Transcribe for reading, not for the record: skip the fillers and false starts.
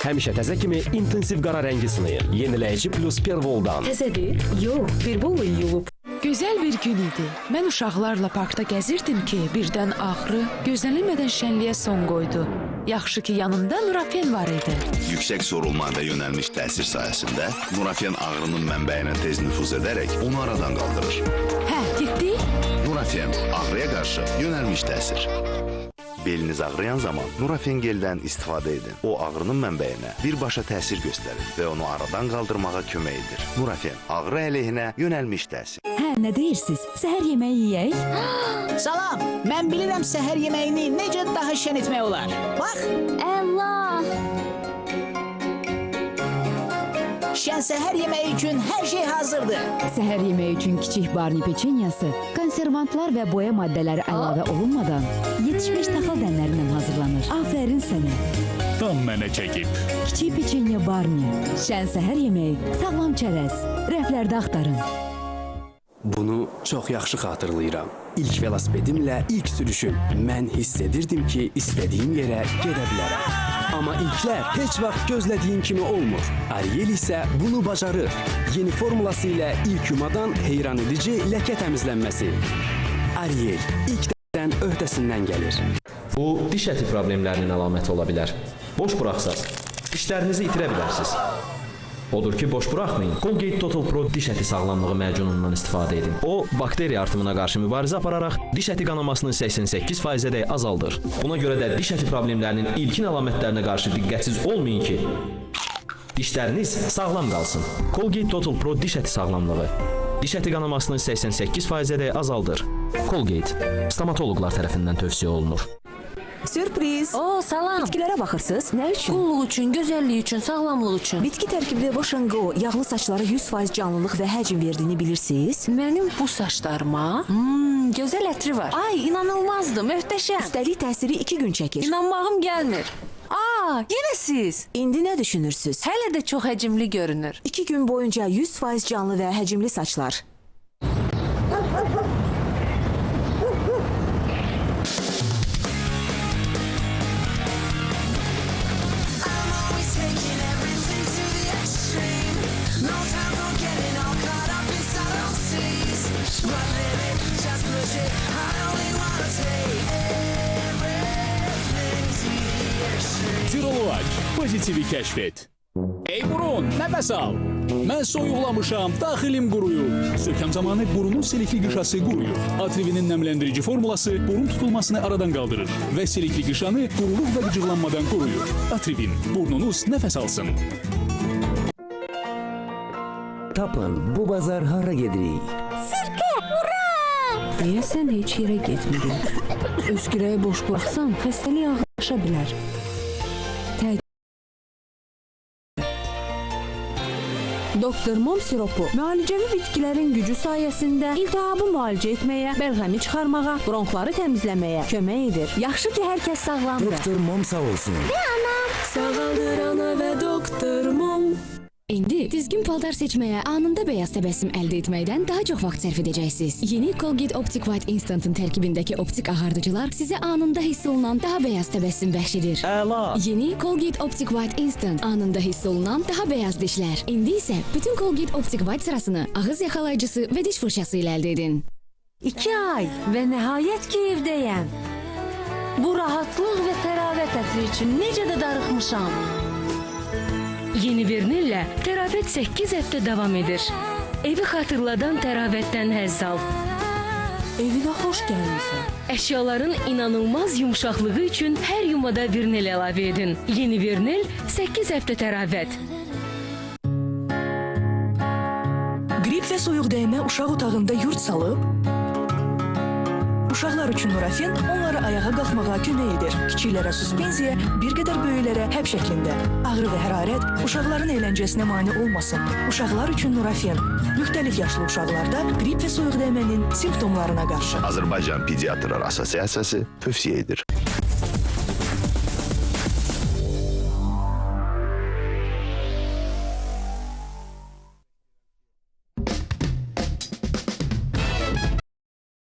Həmişə təzə kimi intensiv qara rəngi sınayın. Yeniləyici plus Pervol'dan. Təzədir? Yox, Pervol'la yuyulub. Gözəl bir gün idi. Mən uşaqlarla parkda gəzirdim ki, birdən ağrı gözlənilmədən şənliyə son qoydu. Yaxşı ki, yanımda Nurafen var idi. Yüksək sorulma və yönəlmiş təsir sayəsində Nurafen ağrının mənbəyinə tez nüfuz edərək onu aradan qaldırır. Hə, getdi? Nurafen ağrıya qarşı yönəlmiş təsir. Beliniz ağrıyan zaman Nurafen geldən istifadə edin. O ağrının mənbəyinə birbaşa təsir göstərir və onu aradan qaldırmağa kömək edir. Nurafen ağrı əleyhinə yönəlmiş təsir. Hə, nə deyirsiniz? Səhər yeməyi yeyək? Salam, mən bilirəm səhər yeməyini necə daha şən etmək olar. Bax! Allah! Şən səhər yeməyi üçün hər şey hazırdır. Səhər yeməyi üçün kiçik barni peçenyası, konservantlar və boya maddələri əlavə olunmadan 75 taxıl dənlərindən hazırlanır. Afərin sənə. Tam mənə çəkib. Kiçik peçenya barni, şən səhər yeməyi, sağlam çərəz, rəflərdə axtarın. Bunu çox yaxşı xatırlayıram. İlk velosipedimlə ilk sürüşüm. Mən hiss edirdim ki, istədiyim yerə gedə bilərəm. Amma ilklər heç vaxt gözlədiyim kimi olmur. Ariel isə bunu bacarır. Yeni formulası ilə ilk yumadan heyran edici ləkə təmizlənməsi. Ariel ilkdən öhdəsindən gəlir. Bu, diş əti problemlərinin əlaməti ola bilər. Boş buraxsaq, dişlərinizi itirə bilərsiniz. Odur ki, boş buraxmayın. Colgate Total Pro diş əti sağlamlığı məcunundan istifadə edin. O, bakteriya artımına qarşı mübarizə apararaq diş əti qanamasını 88%-ədək azaldır. Buna görə də diş əti problemlərinin ilkin əlamətlərinə qarşı diqqətsiz olmayın ki, dişləriniz sağlam qalsın. Colgate Total Pro diş əti sağlamlığı diş əti qanamasını 88%-ədək azaldır. Colgate, stomatoloqlar tərəfindən tövsiyə olunur. Sürpriz. O, salam. Bitkilərə baxırsınız. Nə üçün? Qulluq üçün, gözəllik üçün, sağlamlıq üçün. Bitki tərkibli Wash & Go yağlı saçlara 100% canlılıq və həcm verdiyini bilirsiniz? Mənim bu saçlarıma gözəl ətri var. Ay, inanılmazdır, möhtəşəm. Üstəlik təsiri 2 gün çəkir. İnanmağım gəlmir. Aa, yenə siz. İndi nə düşünürsünüz? Hələ də çox həcmli görünür. 2 gün boyunca 100% canlı və həcmli saçlar. Tirolu aç, pozitivi kəşf et. Ey burun, nəfəs al. Mən soyuqlamışam, daxilim quruyub. Sökəm zamanı burunun silikli qışası quruyur. Atrivinin nəmləndirici formulası burun tutulmasını aradan qaldırır və silikli qışanı quruluq və qıcıqlanmadan qoruyur. Atrivin, burnunuz nəfəs alsın. Tapın, bu bazar hara gedirik? Sirkə, ura! Deyəsən heç yerə getmirik. Öskürəyi boş buraxsan, xəstəlik ağırlaşa bilər. Doktor Mom siropu müalicəvi bitkilərin gücü sayəsində iltihabı müalicə etməyə, bəlğəmi çıxarmağa, bronxları təmizləməyə kömək edir. Yaxşı ki, hər kəs sağlamdır. Doktor Mom sağ olsun. Və anam. Sağaldır ana və Doktor Mom. İndi düzgün paltar seçməyə, anında beyaz təbəssüm əldə etməkdən daha çox vaxt sərf edəcəksiniz. Yeni Colgate Optic White Instant'ın tərkibindəki optik ağardıcılar sizə anında hiss olunan daha beyaz təbəssüm bəxş edir. Əla! Yeni Colgate Optic White Instant, anında hiss olunan daha beyaz dişlər. İndi isə bütün Colgate Optic White sırasını ağız yaxalayıcısı və diş fırçası ilə əldə edin. 2 ay və nəhayət ki, evdəyəm. Bu rahatlıq və təravət ətri üçün necə də darıxmışam. Yeni Vernillə təravət 8 həftə davam edir. Evi xatırladan təravətdən həzz al. Evinə xoş gəlmişsən. Əşyaların inanılmaz yumuşaqlığı üçün hər yumada Vernil əlavə edin. Yeni Vernil 8 həftə təravət. Qrip və soyuq dəymə uşaq otağında yurd salıb, uşaqlar üçün Nurafen onları ayağa qalxmağa kömək edir. Kiçiklərə suspenziya, bir qədər böyüklərə həb şəklində. Ağrı və hərarət uşaqların əyləncəsinə mane olmasın. Uşaqlar üçün Nurafen müxtəlif yaşlı uşaqlarda qrip və soyuq dəymənin simptomlarına qarşı Azərbaycan Pediatrlar Assosiasiyası tövsiyə edir.